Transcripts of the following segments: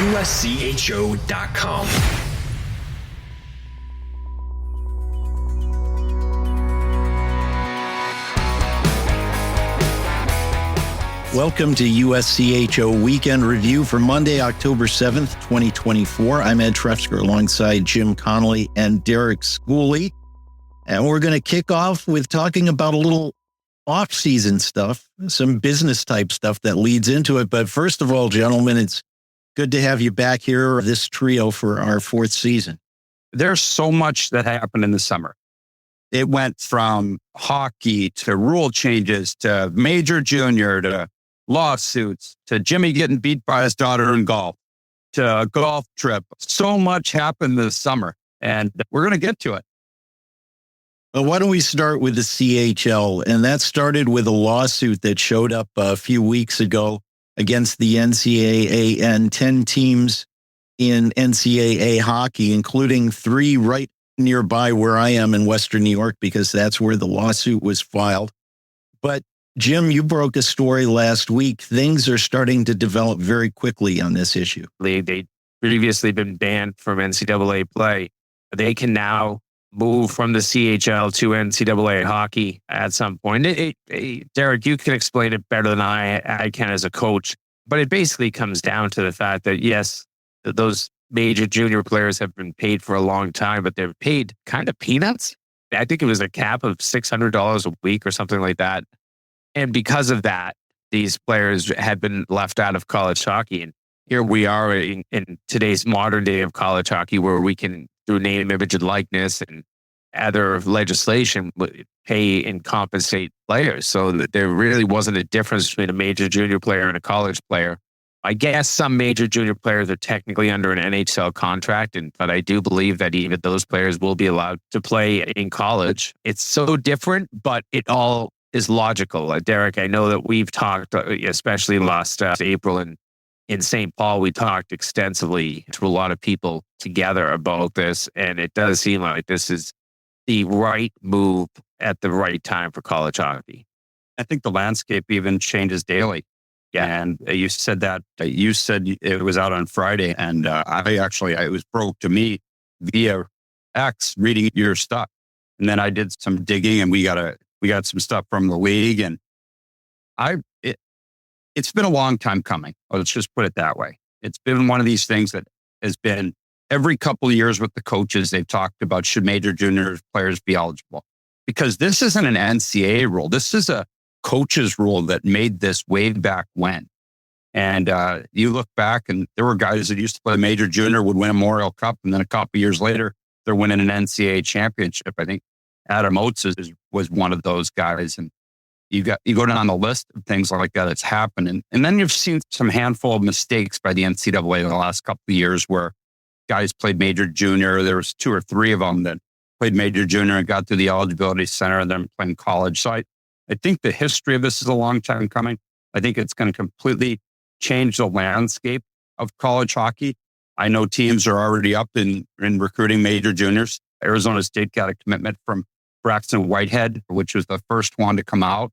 USCHO.com. Welcome to USCHO Weekend Review for Monday, October 7th, 2024. I'm Ed Trefzger alongside Jim Connelly and Derek Schooley. And we're going to kick off with talking about a little off-season stuff, some business type stuff that leads into it. But first of all, gentlemen, it's good to have you back here, this trio for our fourth season. There's so much that happened in the summer. It went from hockey to rule changes to major junior to lawsuits to Jimmy getting beat by his daughter in golf to a golf trip. So much happened this summer, and we're going to get to it. Well, why don't we start with the CHL? And that started with a lawsuit that showed up a few weeks ago against the NCAA and 10 teams in NCAA hockey, including 3 right nearby where I am in Western New York, because that's where the lawsuit was filed. But Jim, you broke a story last week. Things are starting to develop very quickly on this issue. They'd previously been banned from NCAA play. They can now move from the CHL to NCAA hockey at some point. Derek, you can explain it better than I can as a coach, but it basically comes down to the fact that, yes, those major junior players have been paid for a long time, but they're paid kind of peanuts. I think it was a cap of $600 a week or something like that. And because of that, these players had been left out of college hockey. And here we are in today's modern day of college hockey, where we can, through name, image, and likeness and other legislation, pay and compensate players. So that there really wasn't a difference between a major junior player and a college player. I guess some major junior players are technically under an NHL contract, but I do believe that even those players will be allowed to play in college. It's so different, but it all is logical. Derek, I know that we've talked, especially last April in St. Paul, we talked extensively to a lot of people together about this, and it does seem like this is the right move at the right time for college hockey. I think the landscape even changes daily. Yeah. And you said it was out on Friday, and it was broke to me via X reading your stuff. And then I did some digging, and we got some stuff from the league, and it's been a long time coming. Let's just put it that way. It's been one of these things that has been every couple of years with the coaches. They've talked about, should major junior players be eligible? Because this isn't an NCAA rule. This is a coach's rule that made this way back when. And you look back, and there were guys that used to play major junior, would win a Memorial Cup, and then a couple of years later, they're winning an NCAA championship. I think Adam Oates was one of those guys. And you go down the list of things like that that's happened. And then you've seen some handful of mistakes by the NCAA in the last couple of years where guys played major junior. There was 2 or 3 of them that played major junior and got through the eligibility center and then playing college. So I think the history of this is a long time coming. I think it's going to completely change the landscape of college hockey. I know teams are already up in recruiting major juniors. Arizona State got a commitment from Braxton Whitehead, which was the first one to come out.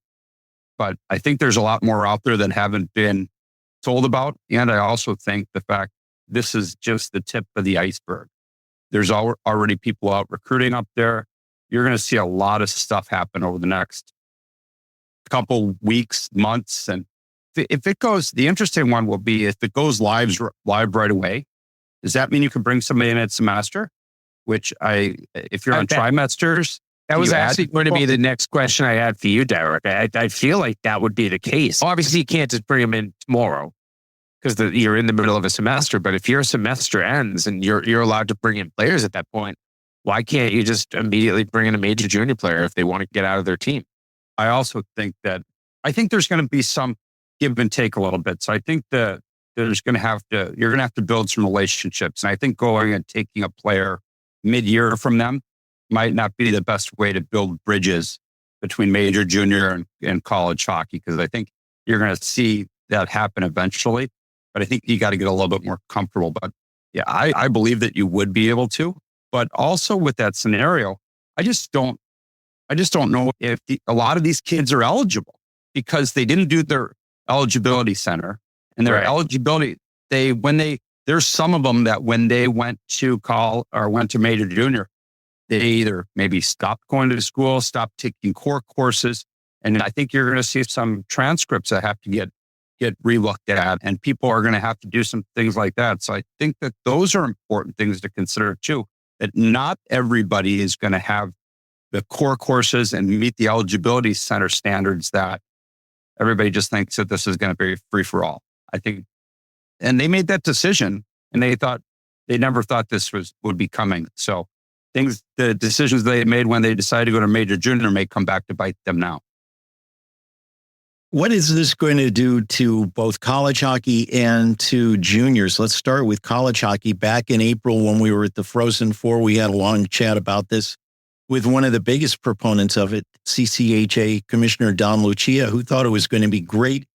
But I think there's a lot more out there that haven't been told about. And I also think the fact this is just the tip of the iceberg. There's already people out recruiting up there. You're going to see a lot of stuff happen over the next couple weeks, months. And if it goes, the interesting one will be if it goes live right away, does that mean you can bring somebody in at semester? If you're on trimesters, that was actually going to be the next question I had for you, Derek. I feel like that would be the case. Obviously, you can't just bring them in tomorrow because you're in the middle of a semester. But if your semester ends and you're allowed to bring in players at that point, why can't you just immediately bring in a major junior player if they want to get out of their team? I also think there's going to be some give and take a little bit. So I think you're going to have to build some relationships. And I think going and taking a player mid-year from them might not be the best way to build bridges between major, junior, and college hockey, because I think you're going to see that happen eventually. But I think you got to get a little bit more comfortable. But yeah, I believe that you would be able to. But also with that scenario, I just don't know if a lot of these kids are eligible because they didn't do their eligibility center and their eligibility. When they there's some of them that when they went to went to major junior, they either maybe stopped going to school, stopped taking core courses. And I think you're going to see some transcripts that have to get relooked at, and people are going to have to do some things like that. So I think that those are important things to consider too, that not everybody is going to have the core courses and meet the eligibility center standards that everybody just thinks that this is going to be free for all. I think, and they made that decision and they never thought this would be coming. So the decisions they made when they decided to go to major junior may come back to bite them now. What is this going to do to both college hockey and to juniors? Let's start with college hockey. Back in April, when we were at the Frozen Four, we had a long chat about this with one of the biggest proponents of it, CCHA Commissioner Don Lucia, who thought it was going to be great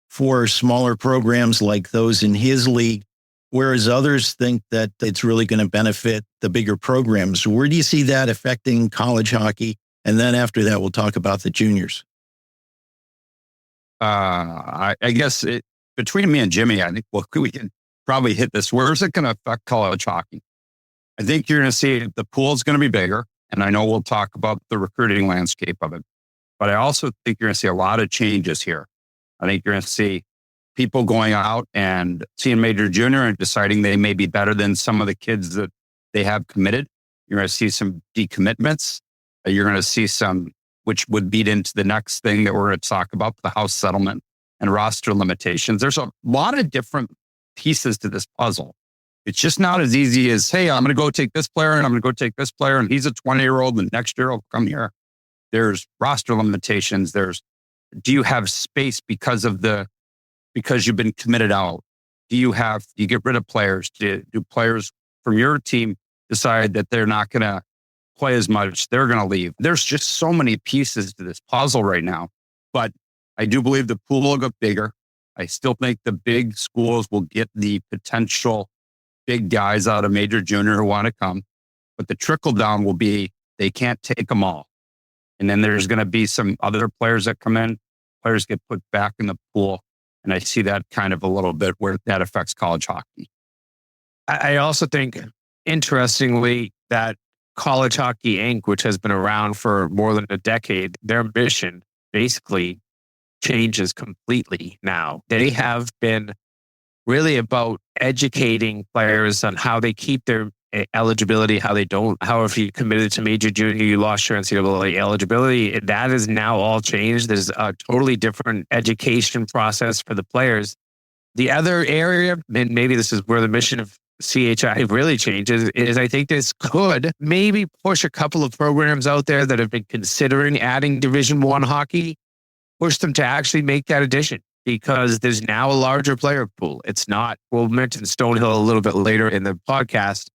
for smaller programs like those in his league, whereas others think that it's really going to benefit the bigger programs. Where do you see that affecting college hockey? And then after that, we'll talk about the juniors. I guess between me and Jimmy, I think we can probably hit this. Where is it going to affect college hockey? I think you're going to see the pool is going to be bigger. And I know we'll talk about the recruiting landscape of it. But I also think you're going to see a lot of changes here. I think you're going to see people going out and seeing major junior and deciding they may be better than some of the kids that they have committed. You're going to see some decommitments. You're going to see some, which would beat into the next thing that we're going to talk about, the house settlement and roster limitations. There's a lot of different pieces to this puzzle. It's just not as easy as, hey, I'm going to go take this player and I'm going to go take this player and he's a 20-year-old and next year he'll come here. There's roster limitations. Do you have space because you've been committed out? Do you get rid of players? Do players from your team decide that they're not going to play as much? They're going to leave. There's just so many pieces to this puzzle right now. But I do believe the pool will get bigger. I still think the big schools will get the potential big guys out of major junior who want to come. But the trickle down will be they can't take them all. And then there's going to be some other players that come in. Players get put back in the pool. And I see that kind of a little bit where that affects college hockey. I also think, interestingly, that College Hockey Inc., which has been around for more than a decade, their mission basically changes completely now. They have been really about educating players on how they keep their eligibility, how they don't, how if you committed to major junior, you lost your NCAA eligibility. That is now all changed. There's a totally different education process for the players. The other area, and maybe this is where the mission of CHI really changes, is I think this could maybe push a couple of programs out there that have been considering adding Division I hockey, push them to actually make that addition, because there's now a larger player pool. It's not, we'll mention Stonehill a little bit later in the podcast,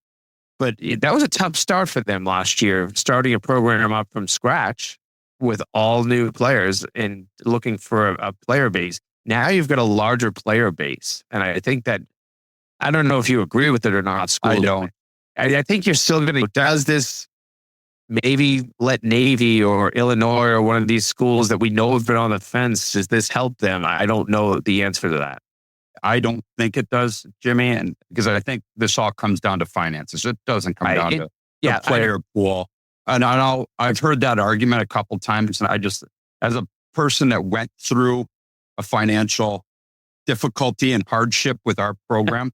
but that was a tough start for them last year, starting a program up from scratch with all new players and looking for a player base. Now you've got a larger player base. And I think that, I don't know if you agree with it or not, Schooley. I don't. I think you're still going to, does this maybe let Navy or Illinois or one of these schools that we know have been on the fence, does this help them? I don't know the answer to that. I don't think it does, Jimmy, and because I think this all comes down to finances. It doesn't come down to the player pool. And I've heard that argument a couple times, and I just, as a person that went through a financial difficulty and hardship with our program,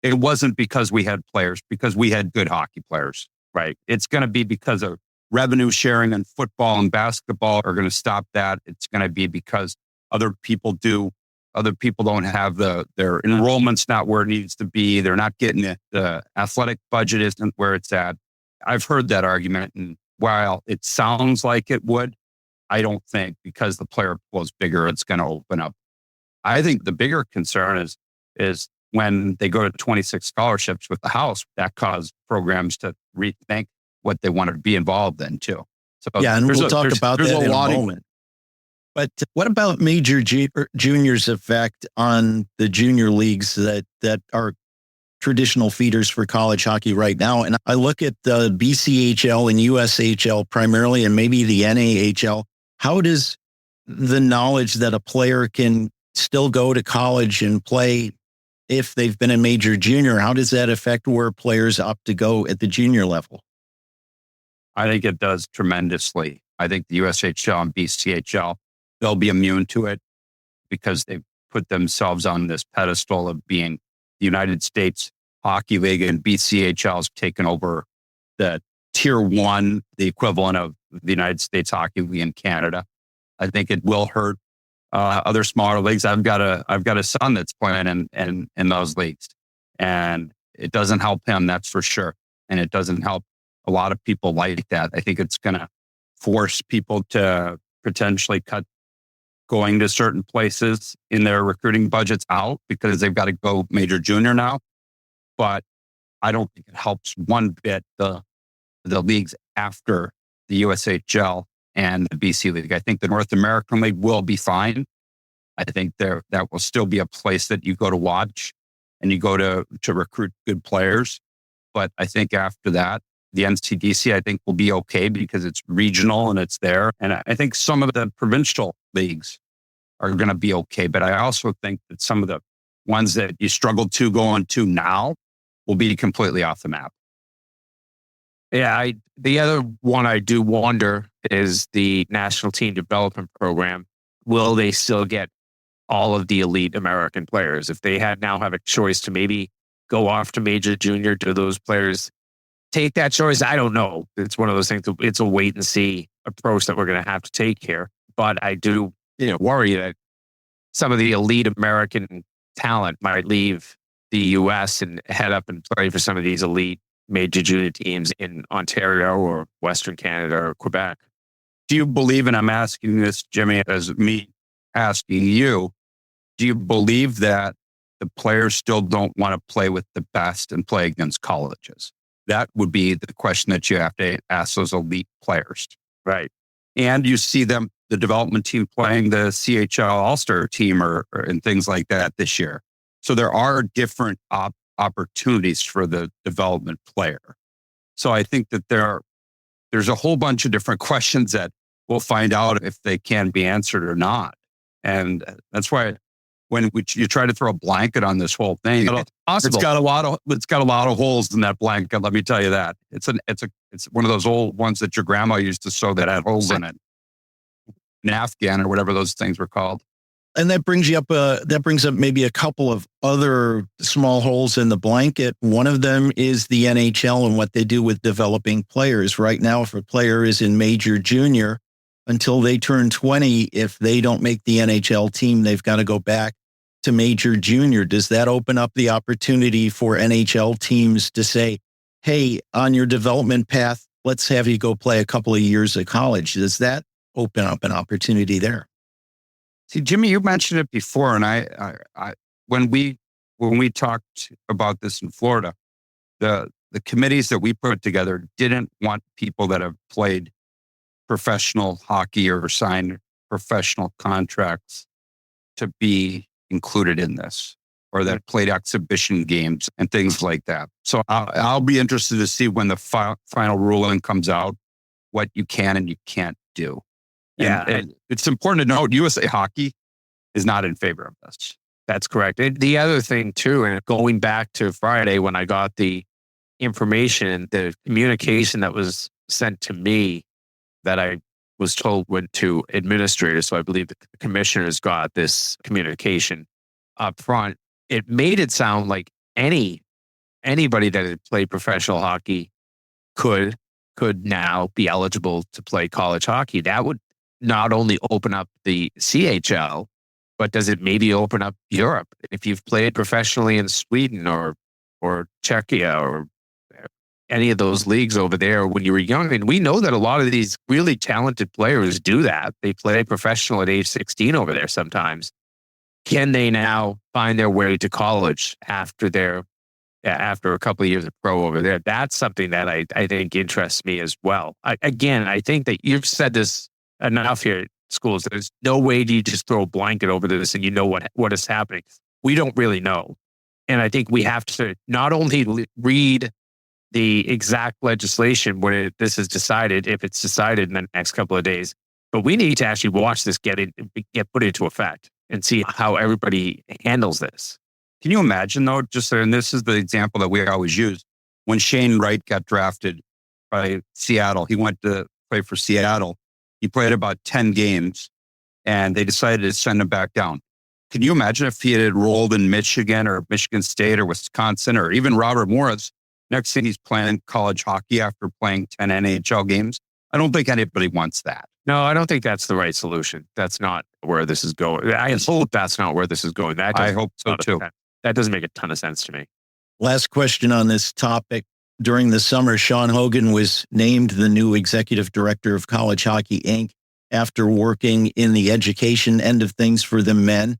it wasn't because we had players, because we had good hockey players, right? It's going to be because of revenue sharing, and football and basketball are going to stop that. It's going to be because other people don't have their enrollment's not where it needs to be. They're not getting it. The athletic budget isn't where it's at. I've heard that argument. And while it sounds like it would, I don't think because the player pool is bigger, it's going to open up. I think the bigger concern is when they go to 26 scholarships with the house, that caused programs to rethink what they want to be involved in too. So yeah, and we'll talk about that in a moment. But what about major juniors' effect on the junior leagues that are traditional feeders for college hockey right now? And I look at the BCHL and USHL primarily, and maybe the NAHL. How does the knowledge that a player can still go to college and play if they've been a major junior, how does that affect where players opt to go at the junior level? I think it does tremendously. I think the USHL and BCHL, they'll be immune to it because they've put themselves on this pedestal of being the United States Hockey League, and BCHL has taken over the Tier 1, the equivalent of the United States Hockey League in Canada. I think it will hurt other smaller leagues. I've got a son that's playing in those leagues, and it doesn't help him, that's for sure. And it doesn't help a lot of people like that. I think it's going to force people to potentially cut going to certain places in their recruiting budgets out because they've got to go major junior now. But I don't think it helps one bit the leagues after the USHL and the BC League. I think the North American League will be fine. I think that will still be a place that you go to watch and you go to recruit good players. But I think after that, the NCDC, I think, will be okay because it's regional and it's there. And I think some of the provincial leagues are going to be okay. But I also think that some of the ones that you struggle to go on to now will be completely off the map. Yeah, the other one I do wonder is the National Team Development Program. Will they still get all of the elite American players? If they now have a choice to maybe go off to major junior, do those players take that choice? I don't know. It's one of those things. It's a wait and see approach that we're going to have to take here. But I do, worry that some of the elite American talent might leave the U.S. and head up and play for some of these elite major junior teams in Ontario or Western Canada or Quebec. Do you believe, and I'm asking this, Jimmy, as me asking you, do you believe that the players still don't want to play with the best and play against colleges? That would be the question that you have to ask those elite players. Right. And you see them, the development team playing the CHL All-Star team or and things like that this year. So there are different opportunities for the development player. So I think that there's a whole bunch of different questions that we'll find out if they can be answered or not. And that's why when you try to throw a blanket on this whole thing, it's got a lot of holes in that blanket. Let me tell you that it's one of those old ones that your grandma used to sew that had holes in it, an Afghan or whatever those things were called. And that brings up maybe a couple of other small holes in the blanket. One of them is the NHL and what they do with developing players. Right now, if a player is in major junior, until they turn 20, if they don't make the NHL team, they've got to go back to major junior. Does that open up the opportunity for NHL teams to say, hey, on your development path, let's have you go play a couple of years of college? Does that open up an opportunity there? See, Jimmy, you mentioned it before, and I when we talked about this in Florida, the committees that we put together didn't want people that have played professional hockey or signed professional contracts to be included in this, or that played exhibition games and things like that. So I'll be interested to see when the final ruling comes out, what you can and you can't do. Yeah. And it's important to note, USA Hockey is not in favor of this. That's correct. The other thing too, and going back to Friday when I got the information, the communication that was sent to me that I was told went to administrators. So I believe the commissioners got this communication up front. It made it sound like anybody that had played professional hockey could now be eligible to play college hockey. That would not only open up the CHL, but does it maybe open up Europe? If you've played professionally in Sweden or Czechia or any of those leagues over there when you were young, and we know that a lot of these really talented players do that. They play professional at age 16 over there sometimes. Can they now find their way to college after a couple of years of pro over there? That's something that I think interests me as well. I think that you've said this enough here at schools. There's no way do you just throw a blanket over this and you know what is happening. We don't really know. And I think we have to not only read the exact legislation when this is decided, if it's decided in the next couple of days, but we need to actually watch this get put into effect and see how everybody handles this. Can you imagine though, and this is the example that we always use, when Shane Wright got drafted by Seattle, he went to play for Seattle. He played about 10 games and they decided to send him back down. Can you imagine if he had enrolled in Michigan or Michigan State or Wisconsin or even Robert Morris? Next thing he's playing college hockey after playing 10 NHL games. I don't think anybody wants that. No, I don't think that's the right solution. That's not where this is going. I hope that's not where this is going. I hope so too. That doesn't make a ton of sense to me. Last question on this topic. During the summer, Sean Hogan was named the new executive director of College Hockey Inc. after working in the education end of things for the men.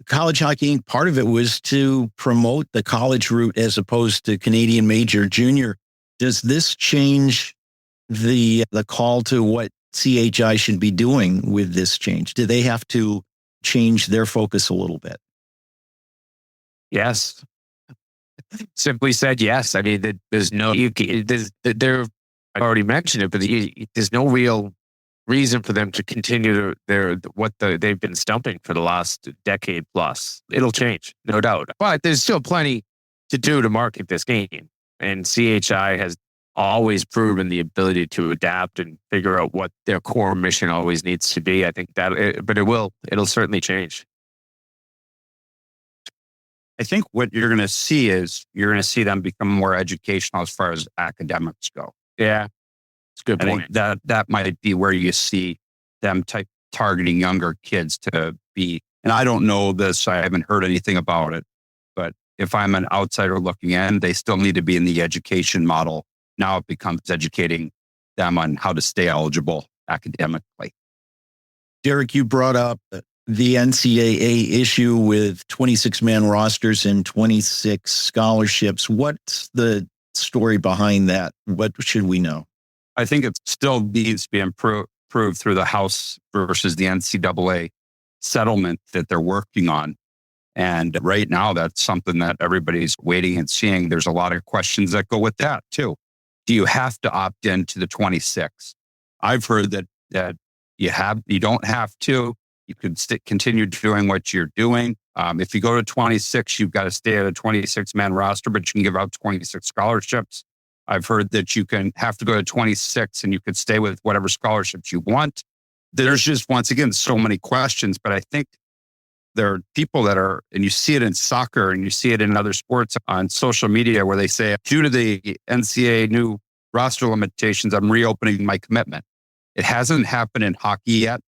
College Hockey Inc., part of it was to promote the college route as opposed to Canadian Major Junior. Does this change the call to what CHI should be doing with this change? Do they have to change their focus a little bit? Yes. Simply said, yes. I mean, there's no, I already mentioned it, but there's no real reason for them to continue they've been stumping for the last decade plus. It'll change, no doubt. But there's still plenty to do to market this game. And CHI has always proven the ability to adapt and figure out what their core mission always needs to be. I think it'll certainly change. I think what you're going to see is them become more educational as far as academics go. Yeah. It's a good point. I think that might be where you see them targeting younger kids to be. And I don't know this. I haven't heard anything about it. But if I'm an outsider looking in, they still need to be in the education model. Now it becomes educating them on how to stay eligible academically. Derek, you brought up the NCAA issue with 26-man rosters and 26 scholarships. What's the story behind that? What should we know? I think it still needs to be improved through the House versus the NCAA settlement that they're working on. And right now, that's something that everybody's waiting and seeing. There's a lot of questions that go with that too. Do you have to opt into the 26? I've heard that you don't have to. You could continue doing what you're doing. If you go to 26, you've got to stay at a 26-man roster, but you can give out 26 scholarships. I've heard that you have to go to 26 and you could stay with whatever scholarships you want. There's just, once again, so many questions, but I think there are people that are, and you see it in soccer and you see it in other sports on social media where they say, due to the NCAA new roster limitations, I'm reopening my commitment. It hasn't happened in hockey yet,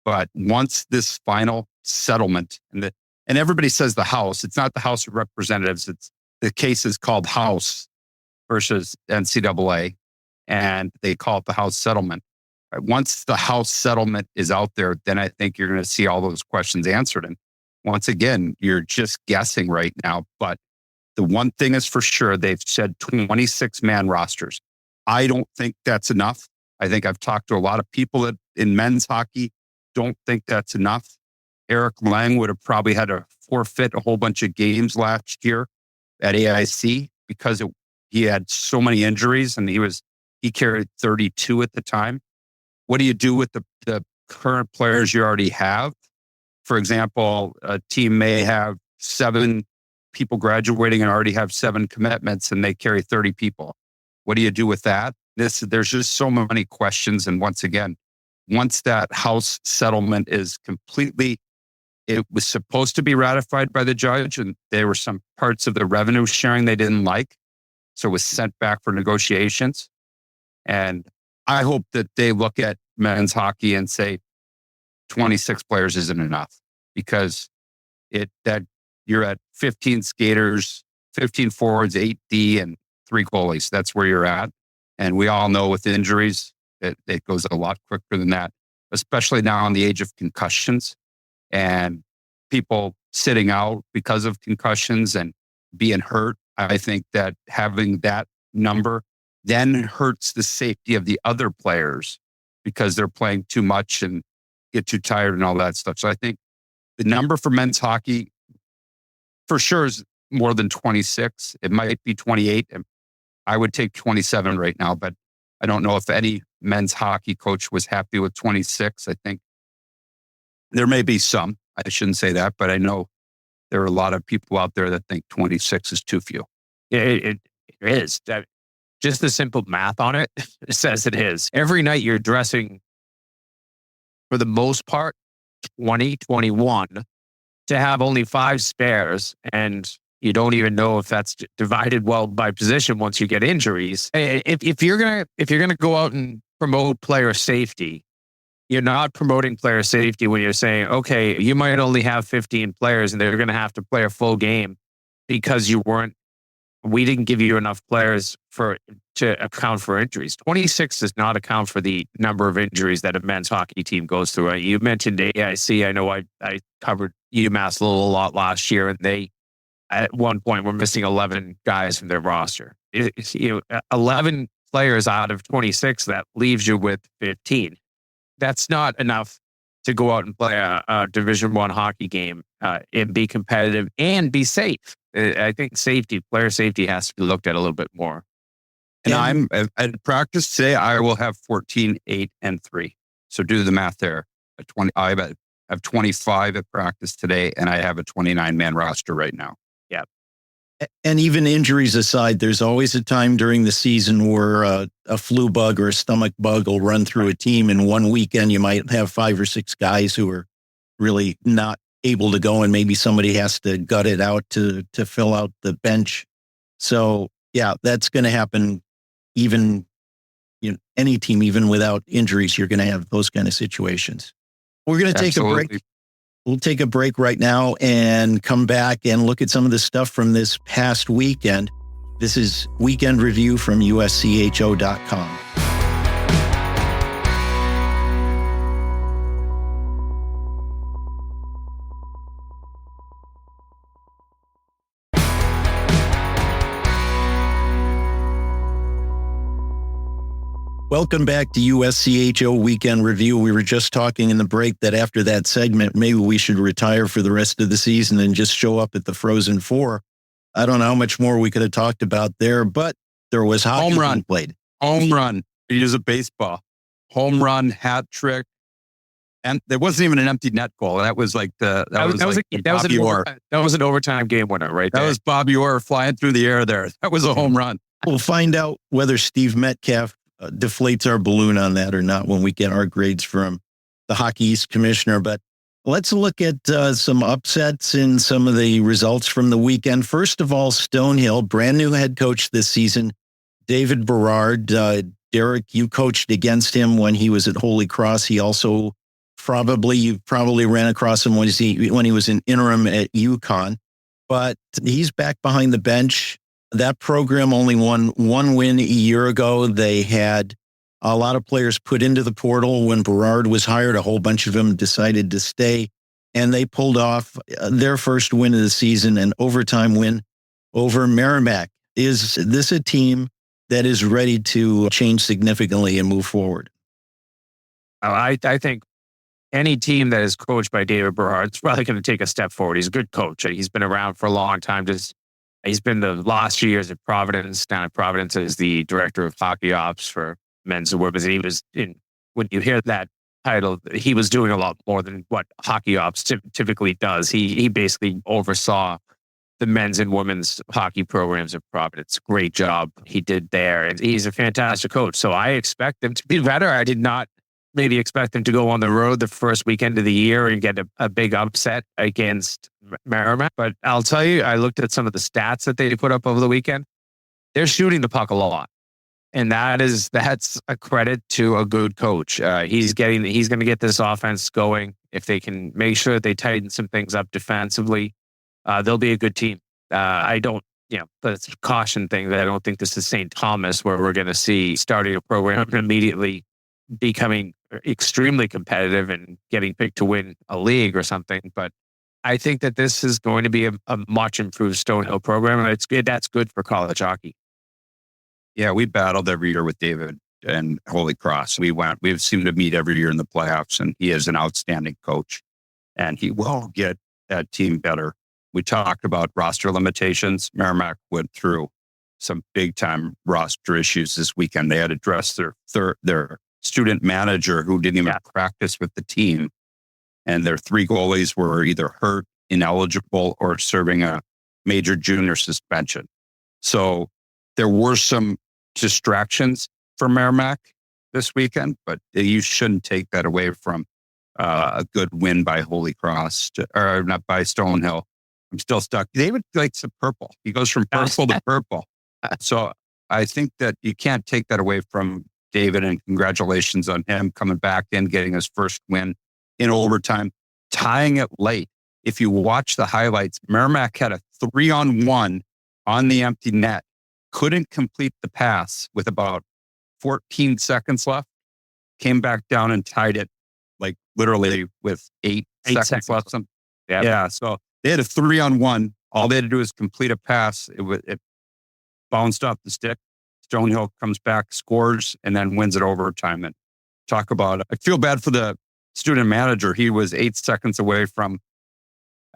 but once this final settlement, and everybody says the House, it's not the House of Representatives, the case is called House versus NCAA, and they call it the House settlement. Once the House settlement is out there, then I think you're going to see all those questions answered. And once again, you're just guessing right now. But the one thing is for sure, they've said 26-man rosters. I don't think that's enough. I think I've talked to a lot of people that in men's hockey don't think that's enough. Eric Lang would have probably had to forfeit a whole bunch of games last year at AIC because he had so many injuries and he carried 32 at the time. What do you do with the current players you already have? For example, a team may have 7 people graduating and already have 7 commitments and they carry 30 people. What do you do with that? There's just so many questions. And once again, once that House settlement is completely, it was supposed to be ratified by the judge and there were some parts of the revenue sharing they didn't like. So it was sent back for negotiations. And I hope that they look at men's hockey and say 26 players isn't enough because that you're at 15 skaters, 15 forwards, 8D, and 3 goalies. That's where you're at. And we all know with injuries, it goes a lot quicker than that, especially now in the age of concussions and people sitting out because of concussions and being hurt. I think that having that number then hurts the safety of the other players because they're playing too much and get too tired and all that stuff. So I think the number for men's hockey for sure is more than 26. It might be 28. I would take 27 right now, but I don't know if any men's hockey coach was happy with 26. I think there may be some. I shouldn't say that, but I know there are a lot of people out there that think 26 is too few. Yeah, it is. Just the simple math on it, it says it is. Every night you're dressing, for the most part, 20, 21, to have only 5 spares, and you don't even know if that's divided well by position once you get injuries. If you're gonna go out and promote player safety, you're not promoting player safety when you're saying, okay, you might only have 15 players and they're going to have to play a full game because we didn't give you enough players to account for injuries. 26 does not account for the number of injuries that a men's hockey team goes through. You mentioned AIC. I know I covered UMass a lot last year, and they, at one point, were missing 11 guys from their roster. 11 players out of 26, that leaves you with 15. That's not enough to go out and play a Division I hockey game and be competitive and be safe. I think player safety has to be looked at a little bit more. And I'm at practice today, I will have 14, 8, and 3. So do the math there. I have 25 at practice today, and I have a 29-man roster right now. Yeah. And even injuries aside, there's always a time during the season where a flu bug or a stomach bug will run through a team. And one weekend, you might have 5 or 6 guys who are really not able to go, and maybe somebody has to gut it out to fill out the bench. So, yeah, that's going to happen. Even any team, even without injuries, you're going to have those kind of situations. We're going to take a break. We'll take a break right now and come back and look at some of the stuff from this past weekend. This is Weekend Review from USCHO.com. Welcome back to USCHO Weekend Review. We were just talking in the break that after that segment, maybe we should retire for the rest of the season and just show up at the Frozen Four. I don't know how much more we could have talked about there, but there was hockey home run played. Home run. We use a baseball. Home run, hat trick. And there wasn't even an empty net goal. That was like that was an overtime game winner, right? That was Bobby Orr flying through the air there. That was a home run. We'll find out whether Steve Metcalf deflates our balloon on that or not when we get our grades from the Hockey East commissioner. But let's look at some upsets in some of the results from the weekend. First of all, Stonehill, brand new head coach this season, David Berard. Derek, you coached against him when he was at Holy Cross. He also you probably ran across him when he was an interim at UConn. But he's back behind the bench. That program only won 1 win a year ago. They had a lot of players put into the portal when Berard was hired. A whole bunch of them decided to stay, and they pulled off their first win of the season, an overtime win over Merrimack. Is this a team that is ready to change significantly and move forward? I think any team that is coached by David Berard is probably going to take a step forward. He's a good coach. He's been around for a long time. He's been the last few years at Providence, down at Providence as the director of hockey ops for men's and women's. And he was when you hear that title, he was doing a lot more than what hockey ops typically does. He basically oversaw the men's and women's hockey programs at Providence. Great job he did there. And he's a fantastic coach. So I expect them to be better. I did not maybe expect them to go on the road the first weekend of the year and get a big upset against Merrimack. But I'll tell you, I looked at some of the stats that they put up over the weekend. They're shooting the puck a lot. And that's a credit to a good coach. He's going to get this offense going. If they can make sure that they tighten some things up defensively, they'll be a good team. That's a caution thing that I don't think this is St. Thomas where we're going to see starting a program and immediately becoming extremely competitive and getting picked to win a league or something. But I think that this is going to be a much improved Stonehill program. And it's good. That's good for college hockey. Yeah, we battled every year with David and Holy Cross. We've seemed to meet every year in the playoffs, and he is an outstanding coach, and he will get that team better. We talked about roster limitations. Merrimack went through some big time roster issues this weekend. They had to address their student manager who didn't even practice with the team. And their 3 goalies were either hurt ineligible or serving a major junior suspension. So there were some distractions for Merrimack this weekend, but you shouldn't take that away from a good win by Holy Cross, or not by Stonehill. I'm still stuck. David likes the purple. He goes from purple to purple. So I think that you can't take that away from David, and congratulations on him coming back in, getting his first win in overtime, tying it late. If you watch the highlights, Merrimack had a 3-on-1 on the empty net, couldn't complete the pass with about 14 seconds left, came back down and tied it like literally with eight seconds left. Yeah. So they had a 3-on-1. All they had to do is complete a pass. It bounced off the stick. Stonehill comes back, scores, and then wins it overtime. And talk about it. I feel bad for the student manager. He was 8 seconds away from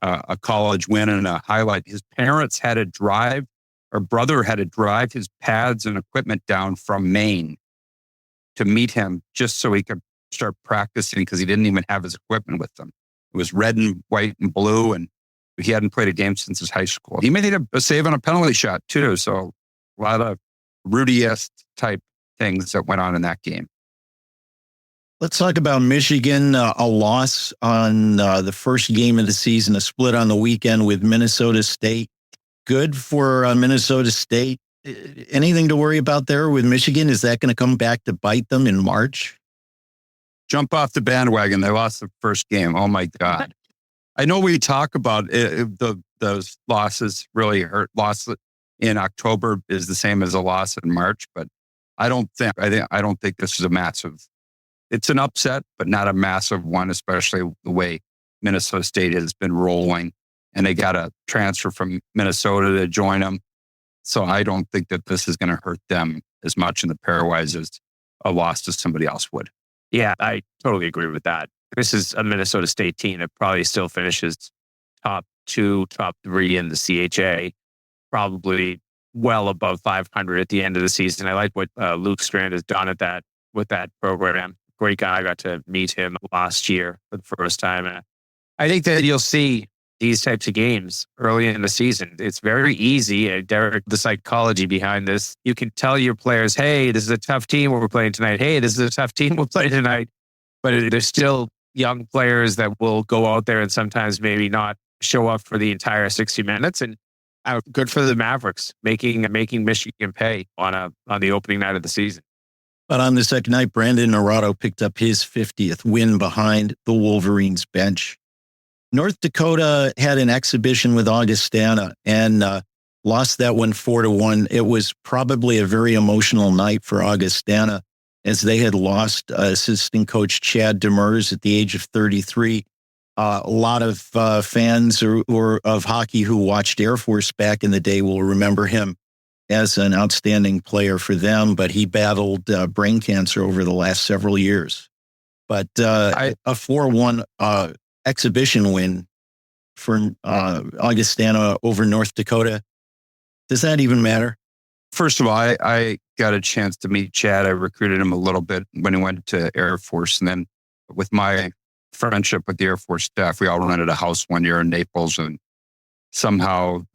a college win and a highlight. His parents had to drive, or brother had to drive his pads and equipment down from Maine to meet him just so he could start practicing, because he didn't even have his equipment with him. It was red and white and blue, and he hadn't played a game since his high school. He made a save on a penalty shot too. So a lot of Rudy-esque type things that went on in that game. Let's talk about Michigan, a loss on the first game of the season, a split on the weekend with Minnesota State. Good for Minnesota State. Anything to worry about there with Michigan? Is that going to come back to bite them in March? Jump off the bandwagon. They lost the first game. Oh my God. I know we talk about those losses really hurt. Loss in October is the same as a loss in March, but I don't think this is a massive. It's an upset, but not a massive one, especially the way Minnesota State has been rolling, and they got a transfer from Minnesota to join them. So I don't think that this is going to hurt them as much in the pairwise as a loss to somebody else would. Yeah, I totally agree with that. This is a Minnesota State team that probably still finishes top 2, top 3 in the CHA, probably well above 500 at the end of the season. I like what Luke Strand has done with that program. Great guy. I got to meet him last year for the first time. And I think that you'll see these types of games early in the season. It's very easy. Derek, the psychology behind this, you can tell your players, hey, this is a tough team we're playing tonight. Hey, this is a tough team we'll play tonight. But there's still young players that will go out there and sometimes maybe not show up for the entire 60 minutes. And good for the Mavericks, making Michigan pay on the opening night of the season. But on the second night, Brandon Naurato picked up his 50th win behind the Wolverines bench. North Dakota had an exhibition with Augustana and lost that one 4-1. It was probably a very emotional night for Augustana, as they had lost assistant coach Chad Demers at the age of 33. A lot of fans or of hockey who watched Air Force back in the day will remember him as an outstanding player for them, but he battled brain cancer over the last several years. But a 4-1 exhibition win for Augustana over North Dakota, does that even matter? First of all, I got a chance to meet Chad. I recruited him a little bit when he went to Air Force. And then with my friendship with the Air Force staff, we all rented a house one year in Naples, and somehow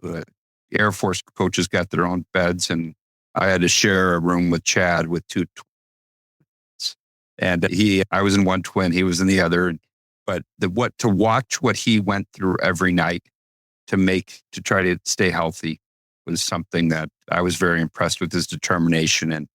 Air Force coaches got their own beds, and I had to share a room with Chad with 2 twins. And I was in one twin, he was in the other. But to watch what he went through every night to try to stay healthy was something that I was very impressed with, his determination, and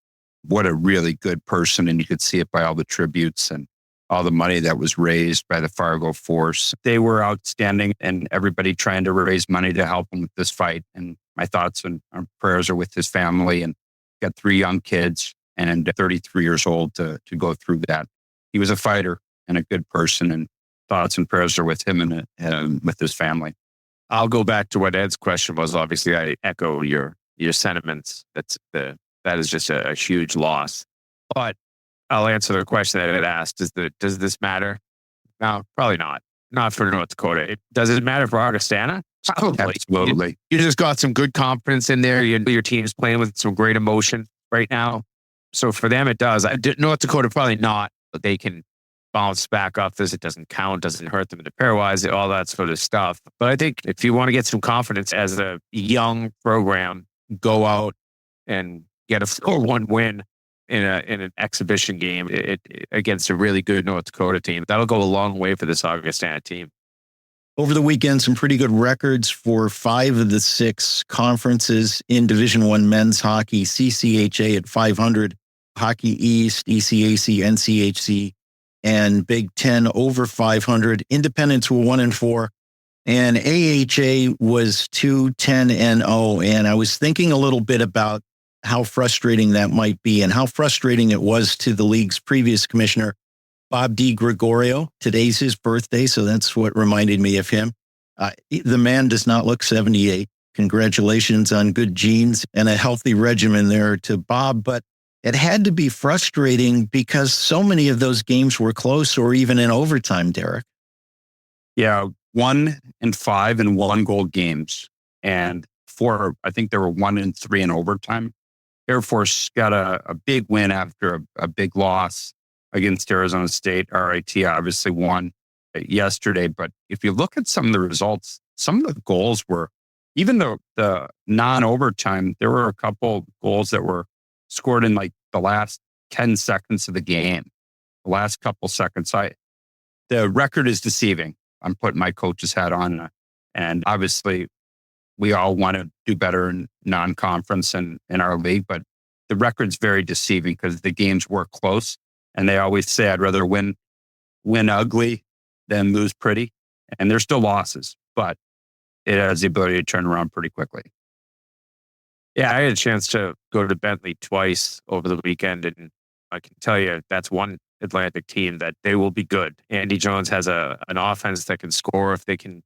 what a really good person. And you could see it by all the tributes and all the money that was raised by the Fargo Force. They were outstanding, and everybody trying to raise money to help him with this fight. And my thoughts and prayers are with his family, and got 3 young kids and 33 years old to go through that. He was a fighter and a good person, and thoughts and prayers are with him and with his family. I'll go back to what Ed's question was. Obviously, I echo your sentiments. That is just a huge loss. But I'll answer the question that Ed asked. Does this matter? No, probably not. Not for North Dakota. Does it matter for Augustana? Probably. Absolutely. You just got some good confidence in there. Your team's playing with some great emotion right now. So for them, it does. North Dakota, probably not. But they can bounce back off this. It doesn't count, doesn't hurt them in the pairwise, all that sort of stuff. But I think if you want to get some confidence as a young program, go out and get a 4-1 win in an exhibition game against a really good North Dakota team. That'll go a long way for this Augustana team. Over the weekend, some pretty good records for 5 of the 6 conferences in Division I men's hockey. CCHA at 500, Hockey East, ECAC, NCHC, and Big Ten over 500. Independents were 1-4, and AHA was 2-10-0. And I was thinking a little bit about how frustrating that might be and how frustrating it was to the league's previous commissioner, Bob DiGregorio. Today's his birthday, so that's what reminded me of him. The man does not look 78. Congratulations on good genes and a healthy regimen there to Bob. But it had to be frustrating because so many of those games were close or even in overtime, Derek. Yeah, 1-5 in 1-goal games. And I think there were 1-3 in overtime. Air Force got a big win after a big loss against Arizona State. RIT obviously won yesterday. But if you look at some of the results, some of the goals were, even the non-overtime, there were a couple goals that were scored in like the last 10 seconds of the game, the last couple seconds. The record is deceiving. I'm putting my coach's hat on. And obviously, we all want to do better in non-conference and in our league, but the record's very deceiving because the games were close. And they always say, I'd rather win ugly than lose pretty. And there's still losses, but it has the ability to turn around pretty quickly. Yeah, I had a chance to go to Bentley twice over the weekend, and I can tell you that's one Atlantic team that they will be good. Andy Jones has an offense that can score. If they can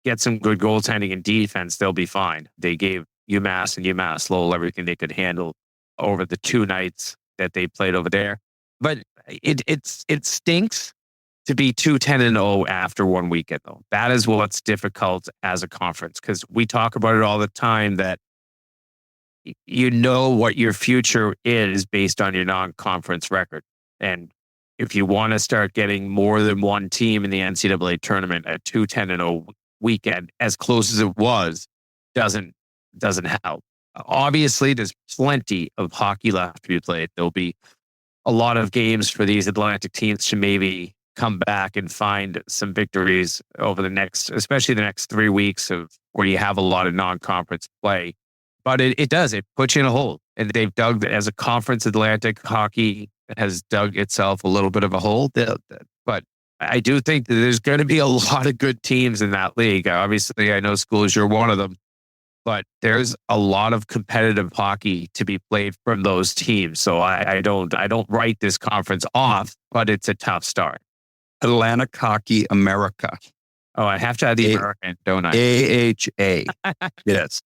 get some good goaltending and defense, they'll be fine. They gave UMass and UMass Lowell everything they could handle over the 2 nights that they played over there. But it stinks to be 2-10-0 after 1 weekend, though. That is what's difficult as a conference, because we talk about it all the time that you know what your future is based on your non-conference record. And if you want to start getting more than one team in the NCAA tournament, a 2-10-0 weekend, as close as it was, doesn't help. Obviously, there's plenty of hockey left to be played. There'll be a lot of games for these Atlantic teams to maybe come back and find some victories over especially the next 3 weeks of where you have a lot of non-conference play. But it puts you in a hole. And they've dug, as a conference, Atlantic hockey has dug itself a little bit of a hole. But I do think that there's going to be a lot of good teams in that league. Obviously, I know Schooley, you're one of them. But there's a lot of competitive hockey to be played from those teams. So I don't write this conference off, but it's a tough start. Atlantic Hockey America. Oh, I have to add the American, don't I? AHA. Yes.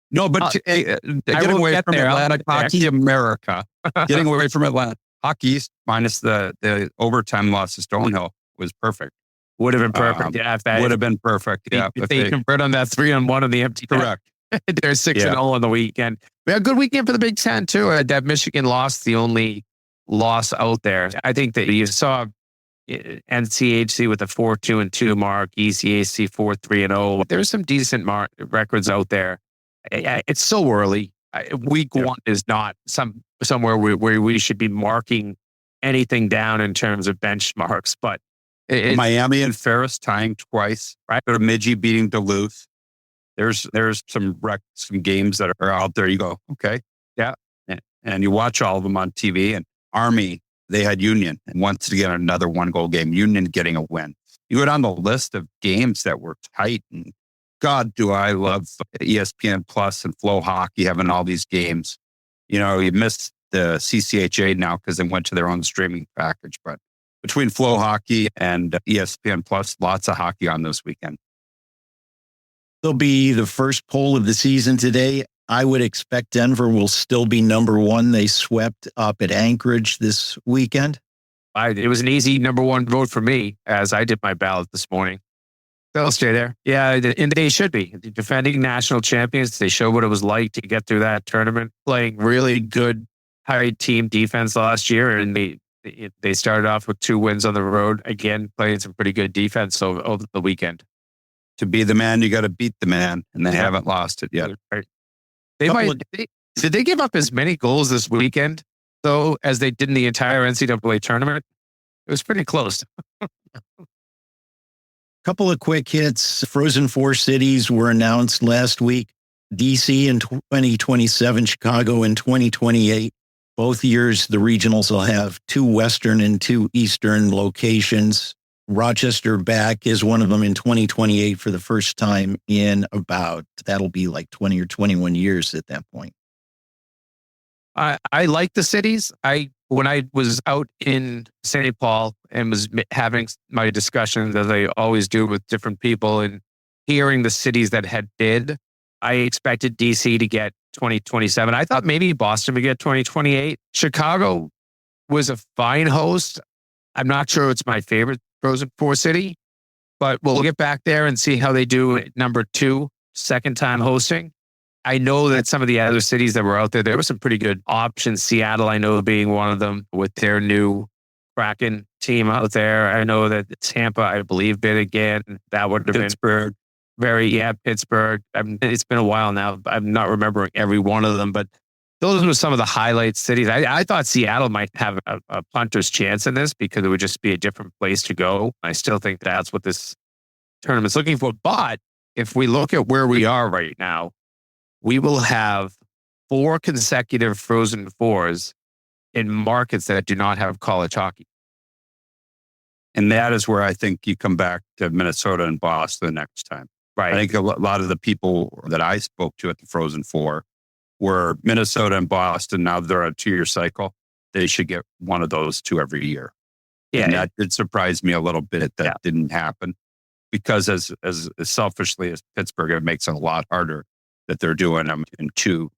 No, but getting away from Atlantic Hockey America, getting away from Atlantic Hockey East minus the overtime loss to Stonehill was perfect. Would have been perfect. Would have been perfect. Yeah. If they convert on that 3-on-1 on the empty net. Correct. They're 6-0 on the weekend. We had a good weekend for the Big Ten, too. That Michigan lost, the only loss out there. I think that you saw NCHC with a 4-2-2 mark, ECAC 4-3-0. There's some decent records out there. It's so early. Week 1 is not somewhere where we should be marking anything down in terms of benchmarks. But Miami and Ferris tying twice, right? Bemidji beating Duluth. There's some games that are out there. You go, okay, yeah, and you watch all of them on TV. And Army, they had Union, and wants to get another 1-goal game. Union getting a win. You go down the list of games that were tight, and God, do I love ESPN Plus and Flow Hockey having all these games. You know, you missed the CCHA now because they went to their own streaming package, but between Flow Hockey and ESPN Plus, lots of hockey on this weekend. There'll be the first poll of the season today. I would expect Denver will still be number 1. They swept up at Anchorage this weekend. It was an easy number 1 vote for me as I did my ballot this morning. They'll stay there. Yeah, and they should be. The defending national champions, they showed what it was like to get through that tournament, playing really good high team defense last year, and they They started off with 2 wins on the road. Again, playing some pretty good defense over the weekend. To be the man, you got to beat the man, and they haven't lost it yet. Right. Did they give up as many goals this weekend, though, as they did in the entire NCAA tournament? It was pretty close. Couple of quick hits. Frozen Four cities were announced last week. DC in 2027, Chicago in 2028. Both years, the regionals will have 2 Western and 2 Eastern locations. Rochester back is one of them in 2028 for the first time in that'll be like 20 or 21 years at that point. I like the cities. When I was out in St. Paul and was having my discussions, as I always do with different people, and hearing the cities that had bid, I expected DC to get 2027. I thought maybe Boston would get 2028. Chicago was a fine host. I'm not sure it's my favorite Frozen Four city, but we'll get back there and see how they do at number 2, second time hosting. I know that some of the other cities that were out there were some pretty good options. Seattle, I know, being one of them with their new Kraken team out there. I know that Tampa, I believe, bid again. That would have Pittsburgh. Pittsburgh. It's been a while now. I'm not remembering every one of them, but those were some of the highlight cities. I thought Seattle might have a punter's chance in this because it would just be a different place to go. I still think that's what this tournament's looking for. But if we look at where we are right now, we will have 4 consecutive Frozen Fours in markets that do not have college hockey. And that is where I think you come back to Minnesota and Boston next time. Right. I think a lot of the people that I spoke to at the Frozen Four were Minnesota and Boston. Now they're on a 2-year cycle. They should get one of those 2 every year. Yeah. And that did surprise me a little bit that didn't happen, because as selfishly as Pittsburgh, it makes it a lot harder that they're doing them in 2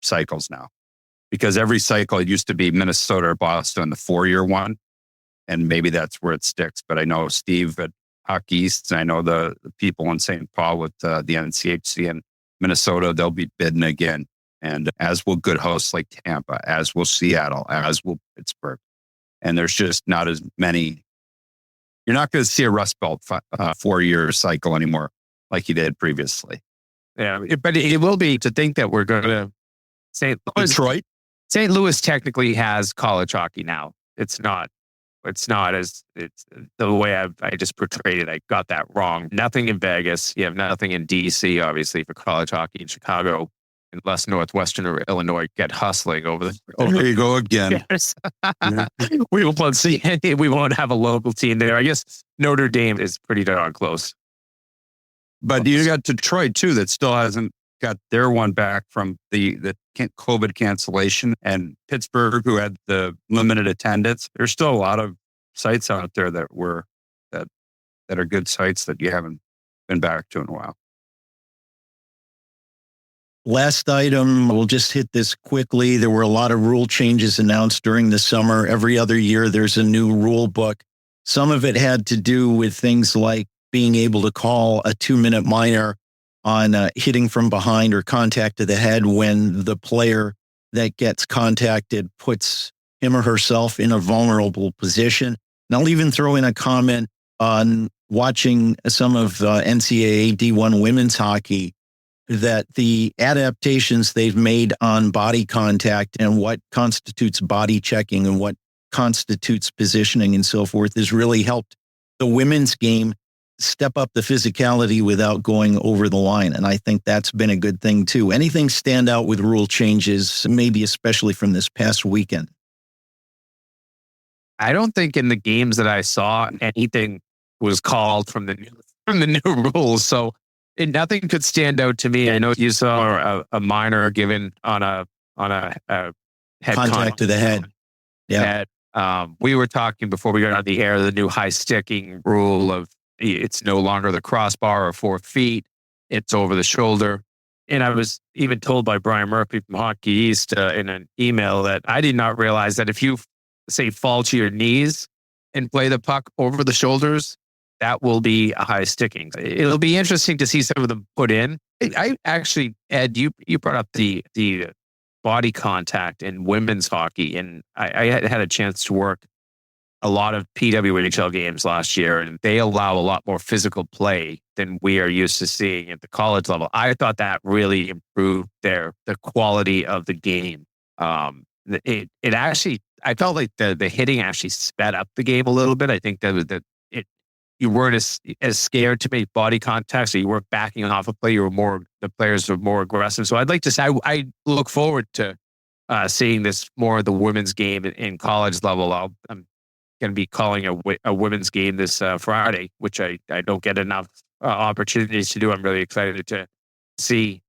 cycles now. Because every cycle, it used to be Minnesota or Boston, the 4-year one. And maybe that's where it sticks. But I know Steve at Hockey East, and I know the people in St. Paul with the NCHC in Minnesota, they'll be bidding again. And as will good hosts like Tampa, as will Seattle, as will Pittsburgh. And there's just not as many. You're not going to see a Rust Belt 4-year cycle anymore like you did previously. Yeah, but it will be to think that we're going to St. Louis. Detroit. St. Louis technically has college hockey now. It's not as it's the way I just portrayed it. I got that wrong. Nothing in Vegas. You have nothing in DC, obviously, for college hockey in Chicago, unless Northwestern or Illinois get hustling over the. There you go again. We won't see any. We won't have a local team there. I guess Notre Dame is pretty darn close. But you got Detroit too, that still hasn't got their one back from the COVID cancellation, and Pittsburgh, who had the limited attendance. There's still a lot of sites out there that are good sites that you haven't been back to in a while. Last item, we'll just hit this quickly. There were a lot of rule changes announced during the summer. Every other year, there's a new rule book. Some of it had to do with things like being able to call a 2-minute minor on hitting from behind or contact to the head when the player that gets contacted puts him or herself in a vulnerable position. And I'll even throw in a comment on watching some of NCAA D1 women's hockey, that the adaptations they've made on body contact and what constitutes body checking and what constitutes positioning and so forth has really helped the women's game step up the physicality without going over the line. And I think that's been a good thing too. Anything stand out with rule changes, maybe especially from this past weekend? I don't think in the games that I saw anything was called from the new rules. So nothing could stand out to me. I know you saw a minor given on a head contact to the head. Yeah. We were talking before we got on the air, the new high sticking rule of it's no longer the crossbar or 4 feet. It's over the shoulder. And I was even told by Brian Murphy from Hockey East in an email that I did not realize that if you, say, fall to your knees and play the puck over the shoulders, that will be a high sticking. It'll be interesting to see some of them put in. I actually, Ed, you brought up the body contact in women's hockey, and I had a chance to work a lot of PWHL games last year, and they allow a lot more physical play than we are used to seeing at the college level. I thought that really improved the quality of the game. It actually, I felt like the hitting actually sped up the game a little bit. I think that you weren't as scared to make body contact, so you weren't backing off a play. The players were more aggressive. So I'd like to say I look forward to seeing this more of the women's game in college level. I'm going to be calling a women's game this Friday, which I don't get enough opportunities to do. I'm really excited to see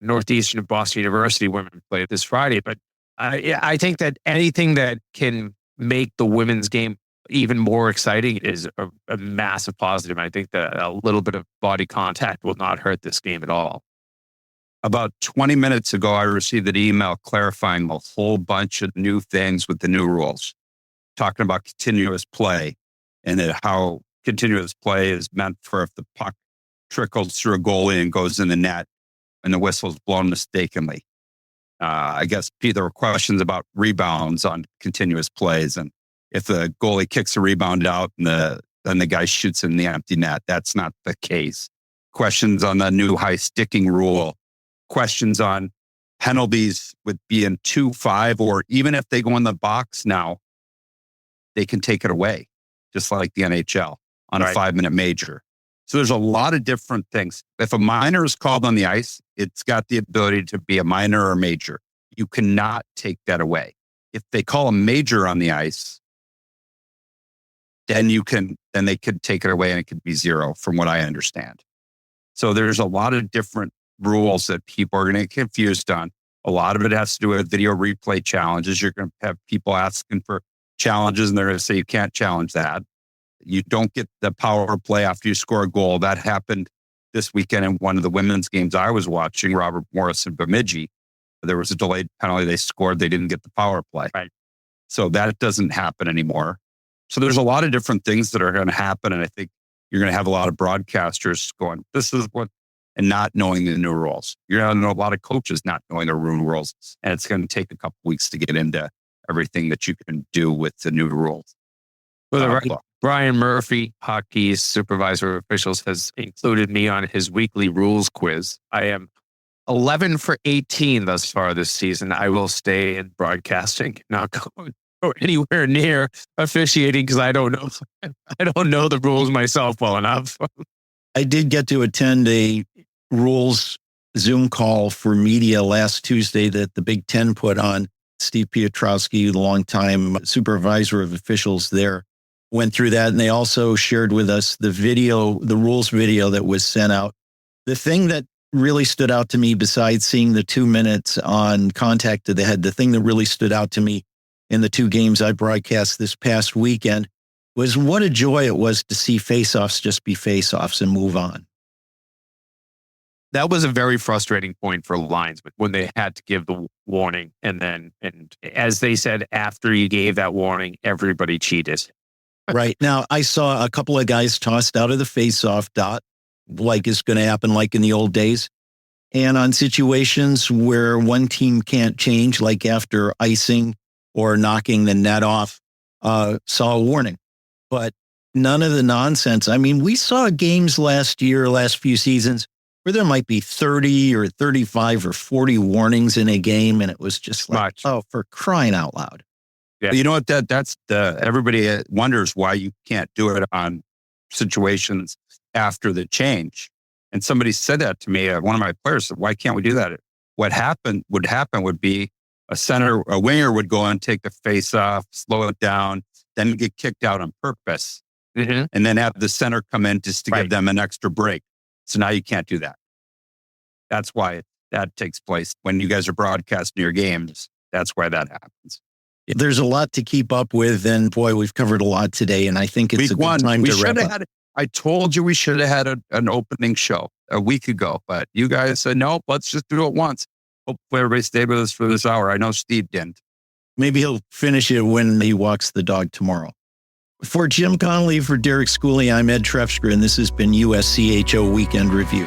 Northeastern and Boston University women play this Friday. But I think that anything that can make the women's game even more exciting is a massive positive. I think that a little bit of body contact will not hurt this game at all. About 20 minutes ago, I received an email clarifying a whole bunch of new things with the new rules, talking about continuous play and how continuous play is meant for if the puck trickles through a goalie and goes in the net and the whistle's blown mistakenly. I guess there were questions about rebounds on continuous plays, and if the goalie kicks a rebound out and then the guy shoots in the empty net, that's not the case. Questions on the new high sticking rule, questions on penalties with being 2-5, or even if they go in the box now, they can take it away, just like the NHL on a 5-minute major. So there's a lot of different things. If a minor is called on the ice, it's got the ability to be a minor or major. You cannot take that away. If they call a major on the ice, then they could take it away and it could be 0 from what I understand. So there's a lot of different rules that people are going to get confused on. A lot of it has to do with video replay challenges. You're going to have people asking for challenges and they're going to say you can't challenge that. You don't get the power play after you score a goal. That happened this weekend in one of the women's games I was watching, Robert Morris and Bemidji. There was a delayed penalty. They scored. They didn't get the power play. Right. So that doesn't happen anymore. So there's a lot of different things that are going to happen. And I think you're going to have a lot of broadcasters going, this is what, and not knowing the new rules. You're going to know a lot of coaches not knowing the new rules. And it's going to take a couple weeks to get into everything that you can do with the new rules. For the record, Brian Murphy, hockey's supervisor of officials, has included me on his weekly rules quiz. I am 11 for 18 thus far this season. I will stay in broadcasting, not go anywhere near officiating because I don't know the rules myself well enough. I did get to attend a rules Zoom call for media last Tuesday that the Big Ten put on. Steve Piotrowski, the longtime supervisor of officials there, went through that. And they also shared with us the rules video that was sent out. The thing that really stood out to me, besides seeing the 2 minutes on contact to the head, the thing that really stood out to me in the 2 games I broadcast this past weekend was what a joy it was to see faceoffs just be faceoffs and move on. That was a very frustrating point for linesmen when they had to give the warning. And as they said, after you gave that warning, everybody cheated. Right. Now, I saw a couple of guys tossed out of the faceoff dot, like it's going to happen like in the old days. And on situations where one team can't change, like after icing or knocking the net off, saw a warning. But none of the nonsense. I mean, we saw games last few seasons, where there might be 30 or 35 or 40 warnings in a game. And it was just like, oh, for crying out loud. Yeah. You know what? Everybody wonders why you can't do it on situations after the change. And somebody said that to me. One of my players said, why can't we do that? What would be a winger would go and take the face off, slow it down, then get kicked out on purpose. Mm-hmm. And then have the center come in just to give them an extra break. So now you can't do that. That's why that takes place when you guys are broadcasting your games. That's why that happens. There's a lot to keep up with, and boy, we've covered a lot today, and I think it's a good time to wrap up. I told you we should have had an opening show a week ago, but you guys said, no, let's just do it once. Hopefully everybody stayed with us for this hour. I know Steve didn't. Maybe he'll finish it when he walks the dog tomorrow. For Jim Connelly, for Derek Schooley, I'm Ed Trefzger, and this has been USCHO Weekend Review.